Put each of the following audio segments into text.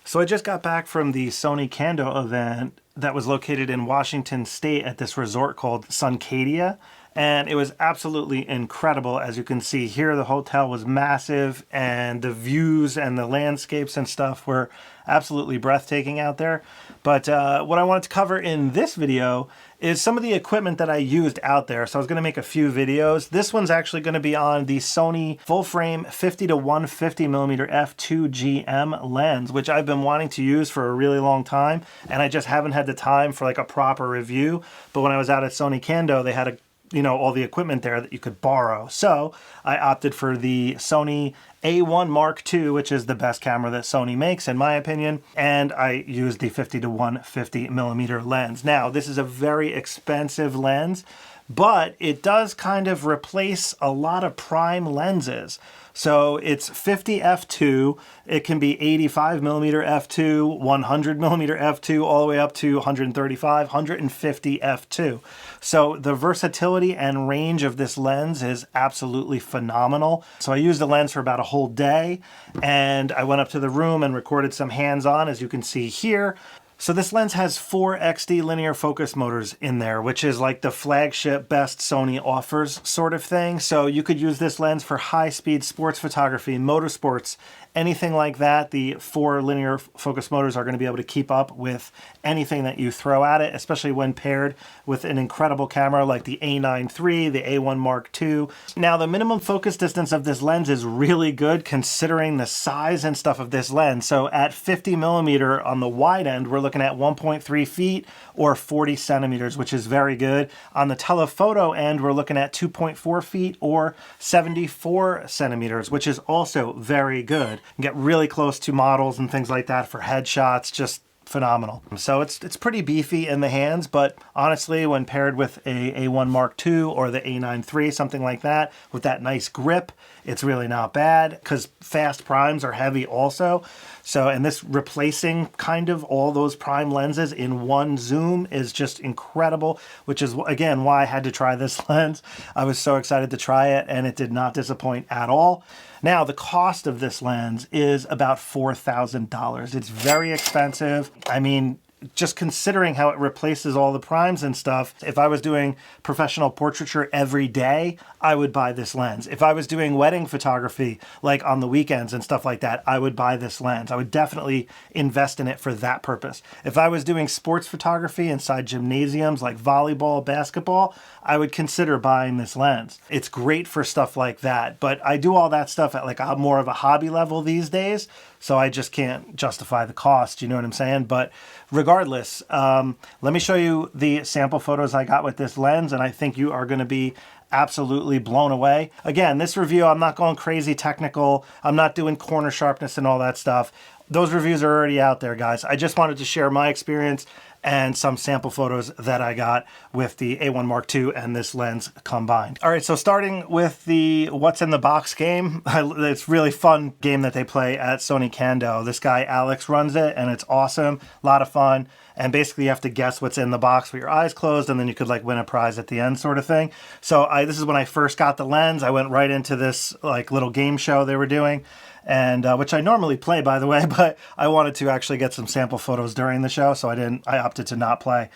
So I just got back from the Sony Cando event that was located in Washington State at this resort called Suncadia. And it was absolutely incredible. As you can see here, the hotel was massive and the views and the landscapes and stuff were absolutely breathtaking out there. But what I wanted to cover in this video is some of the equipment that I used out there. So I was going to make a few videos. This one's actually going to be on the Sony full frame 50 to 150 millimeter f2.GM lens, which I've been wanting to use for a really long time. And I just haven't had the time for like a proper review. But when I was out at Sony Cando, they had all the equipment there that you could borrow. So I opted for the Sony A1 Mark II, which is the best camera that Sony makes, in my opinion. And I used the 50 to 150 millimeter lens. Now, this is a very expensive lens, but it does kind of replace a lot of prime lenses. So it's 50 f2, it can be 85 millimeter f2, 100 millimeter f2, all the way up to 135, 150 f2. So the versatility and range of this lens is absolutely phenomenal. So I used the lens for about a whole day, and I went up to the room and recorded some hands-on, as you can see here. So this lens has 4 XD linear focus motors in there, which is like the flagship best Sony offers sort of thing. So you could use this lens for high-speed sports photography, motorsports, anything like that. The 4 linear focus motors are going to be able to keep up with anything that you throw at it, especially when paired with an incredible camera like the A9 III, the A1 Mark II. Now, the minimum focus distance of this lens is really good considering the size and stuff of this lens. So at 50 millimeter on the wide end, we're looking at 1.3 feet or 40 centimeters, which is very good. On the telephoto end, we're looking at 2.4 feet or 74 centimeters, which is also very good. You get really close to models and things like that for headshots, just phenomenal. So it's pretty beefy in the hands, but honestly, when paired with a A1 Mark II or the A9 III, something like that, with that nice grip, it's really not bad, because fast primes are heavy also. So, and this replacing kind of all those prime lenses in one zoom is just incredible, which is, again, why I had to try this lens. I was so excited to try it, and it did not disappoint at all. Now, the cost of this lens is about $4,000. It's very expensive. I mean, just considering how it replaces all the primes and stuff, if I was doing professional portraiture every day, I would buy this lens. If I was doing wedding photography, like on the weekends and stuff like that, I would buy this lens. I would definitely invest in it for that purpose. If I was doing sports photography inside gymnasiums like volleyball, basketball, I would consider buying this lens. It's great for stuff like that, but I do all that stuff at like a more of a hobby level these days, so I just can't justify the cost, you know what I'm saying? But regardless, let me show you the sample photos I got with this lens, and I think you are going to be absolutely blown away. Again, this review, I'm not going crazy technical. I'm not doing corner sharpness and all that stuff. Those reviews are already out there, guys. I just wanted to share my experience and some sample photos that I got with the A1 Mark II and this lens combined. All right, so starting with the What's in the Box game, it's a really fun game that they play at Sony Cando. This guy, Alex, runs it, and it's awesome, a lot of fun. And basically you have to guess what's in the box with your eyes closed, and then you could like win a prize at the end sort of thing. So this is when I first got the lens. I went right into this like little game show they were doing, and which I normally play, by the way, but I wanted to actually get some sample photos during the show, so I opted to not play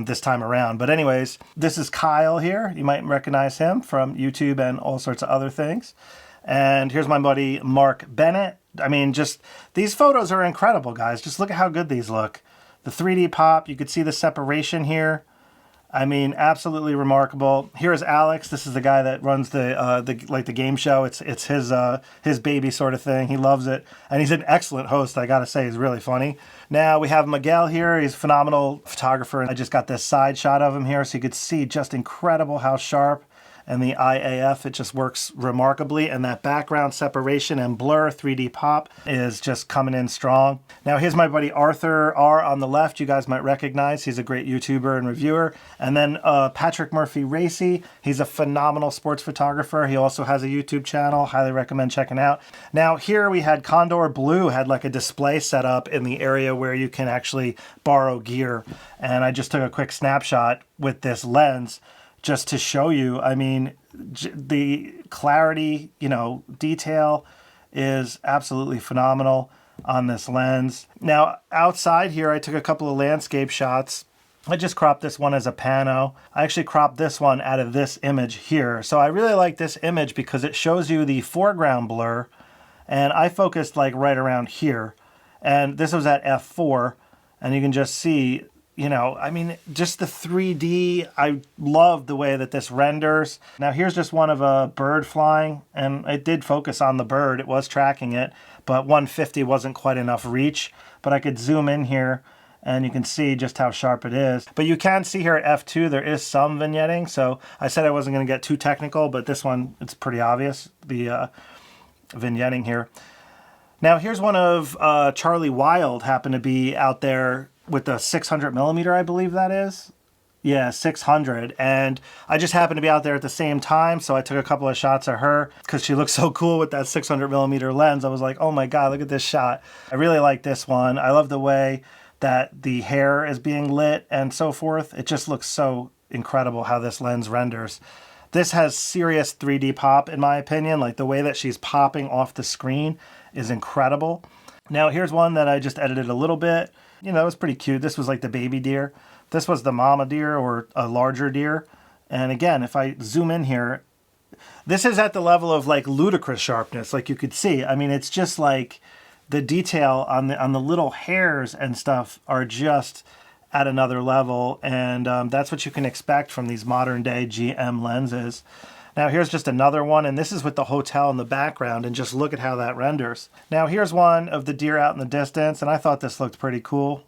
this time around. But anyways, this is Kyle here. You might recognize him from YouTube and all sorts of other things. And here's my buddy Mark Bennett. I mean, just these photos are incredible, guys. Just look at how good these look. The 3D pop, you could see the separation here. I mean, absolutely remarkable. Here's Alex. This is the guy that runs the game show. It's his baby sort of thing. He loves it, and he's an excellent host. I gotta say, he's really funny. Now we have Miguel here. He's a phenomenal photographer. I just got this side shot of him here, so you could see just incredible how sharp. And the IAF, it just works remarkably. And that background separation and blur 3D pop is just coming in strong. Now here's my buddy Arthur R on the left. You guys might recognize. He's a great YouTuber and reviewer. And then Patrick Murphy Racy. He's a phenomenal sports photographer. He also has a YouTube channel. Highly recommend checking out. Now here we had Condor Blue had like a display set up in the area where you can actually borrow gear. And I just took a quick snapshot with this lens just to show you. I mean, the clarity, detail is absolutely phenomenal. on this lens. Now, outside here, I took a couple of landscape shots. I just cropped this one as a pano. I actually cropped this one out of this image here. So I really like this image because it shows you the foreground blur, and I focused like right around here. And this was at f4, and you can just see, you know, I mean, just the 3D, I love the way that this renders. Now here's just one of a bird flying, and it did focus on the bird. It was tracking it, but 150 wasn't quite enough reach. But I could zoom in here, and you can see just how sharp it is. But you can see here at f2, there is some vignetting. So I said I wasn't gonna get too technical, but this one, it's pretty obvious, the vignetting here. Now here's one of Charlie Wild happened to be out there with the 600mm, I believe that is. Yeah, 600. And I just happened to be out there at the same time, so I took a couple of shots of her because she looks so cool with that 600mm lens. I was like, oh my God, look at this shot. I really like this one. I love the way that the hair is being lit and so forth. It just looks so incredible how this lens renders. This has serious 3D pop in my opinion. Like the way that she's popping off the screen is incredible. Now here's one that I just edited a little bit. You know, it was pretty cute. This was like the baby deer. This was the mama deer, or a larger deer. And again, if I zoom in here, this is at the level of like ludicrous sharpness, like you could see. I mean, it's just like the detail on the little hairs and stuff are just at another level. And that's what you can expect from these modern day GM lenses. Now here's just another one, and this is with the hotel in the background, and just look at how that renders. Now here's one of the deer out in the distance, and I thought this looked pretty cool.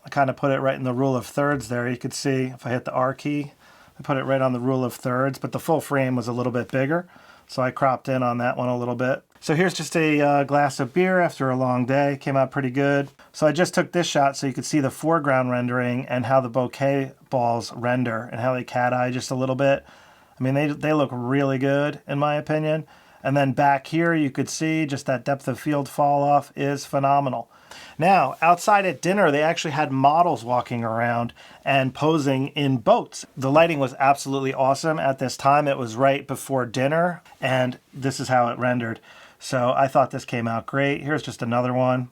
I kind of put it right in the rule of thirds there. You could see if I hit the R key, I put it right on the rule of thirds, but the full frame was a little bit bigger, so I cropped in on that one a little bit. So here's just a glass of beer after a long day. Came out pretty good. So I just took this shot so you could see the foreground rendering and how the bouquet balls render and how they cat eye just a little bit. I mean, they look really good in my opinion. And then back here you could see just that depth of field fall off is phenomenal. Now, outside at dinner, they actually had models walking around and posing in boats. The lighting was absolutely awesome at this time. It was right before dinner, and this is how it rendered. So I thought this came out great. Here's just another one.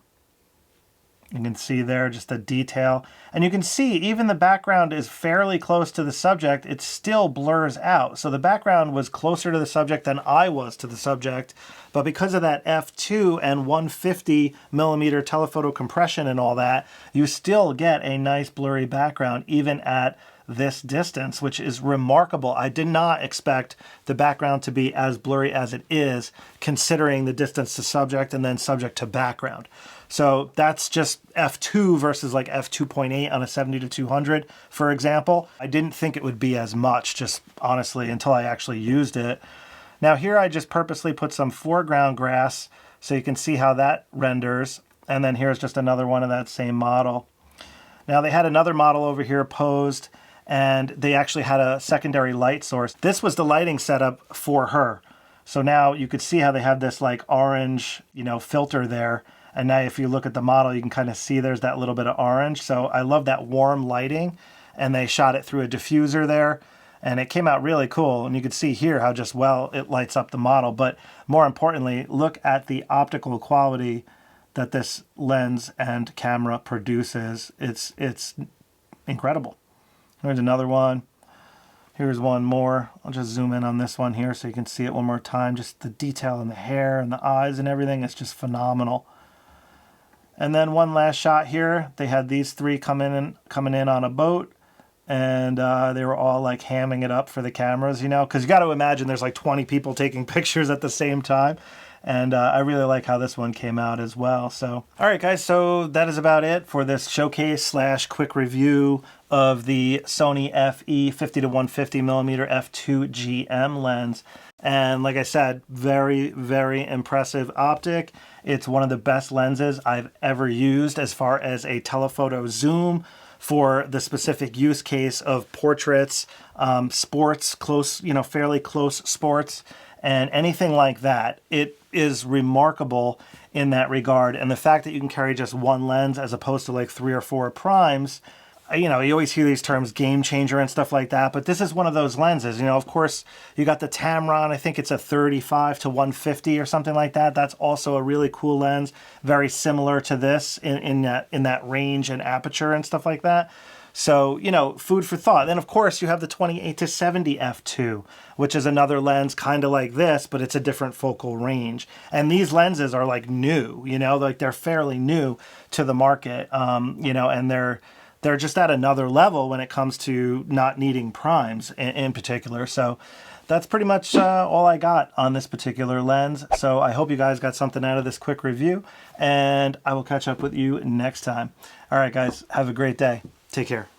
You can see there just the detail. And you can see even the background is fairly close to the subject. It still blurs out. So the background was closer to the subject than I was to the subject. But because of that f2 and 150mm telephoto compression and all that, you still get a nice blurry background even at this distance, which is remarkable. I did not expect the background to be as blurry as it is, considering the distance to subject and then subject to background. So that's just f2 versus like f2.8 on a 70-200, for example. I didn't think it would be as much, just honestly, until I actually used it. Now here I just purposely put some foreground grass so you can see how that renders. And then here's just another one of that same model. Now they had another model over here posed, and they actually had a secondary light source. This was the lighting setup for her. So now you could see how they have this like orange, you know, filter there. And now if you look at the model, you can kind of see there's that little bit of orange. So I love that warm lighting, and they shot it through a diffuser there, and it came out really cool. And you can see here how just well it lights up the model. But more importantly, look at the optical quality that this lens and camera produces. It's incredible. Here's another one. Here's one more. I'll just zoom in on this one here so you can see it one more time. Just the detail in the hair and the eyes and everything. It's just phenomenal. And then one last shot here. They had these three coming in on a boat, and they were all like hamming it up for the cameras, you know, because you got to imagine there's like 20 people taking pictures at the same time. And I really like how this one came out as well. So, all right, guys, so that is about it for this showcase / quick review of the Sony FE 50-150mm f2 GM lens. And like I said, very, very impressive optic. It's one of the best lenses I've ever used as far as a telephoto zoom for the specific use case of portraits, sports, close, you know, fairly close sports, and anything like that. It is remarkable in that regard. And the fact that you can carry just one lens as opposed to like 3 or 4 primes, you know, you always hear these terms game changer and stuff like that, but this is one of those lenses. You know, of course, you got the Tamron, I think it's a 35 to 150 or something like that. That's also a really cool lens, very similar to this in that range and aperture and stuff like that. So, you know, food for thought. Then, of course, you have the 28 to 70 f2, which is another lens kind of like this, but it's a different focal range. And these lenses are like new, you know, like they're fairly new to the market, you know, and they're just at another level when it comes to not needing primes in particular. So that's pretty much all I got on this particular lens. So I hope you guys got something out of this quick review, and I will catch up with you next time. All right, guys, have a great day. Take care.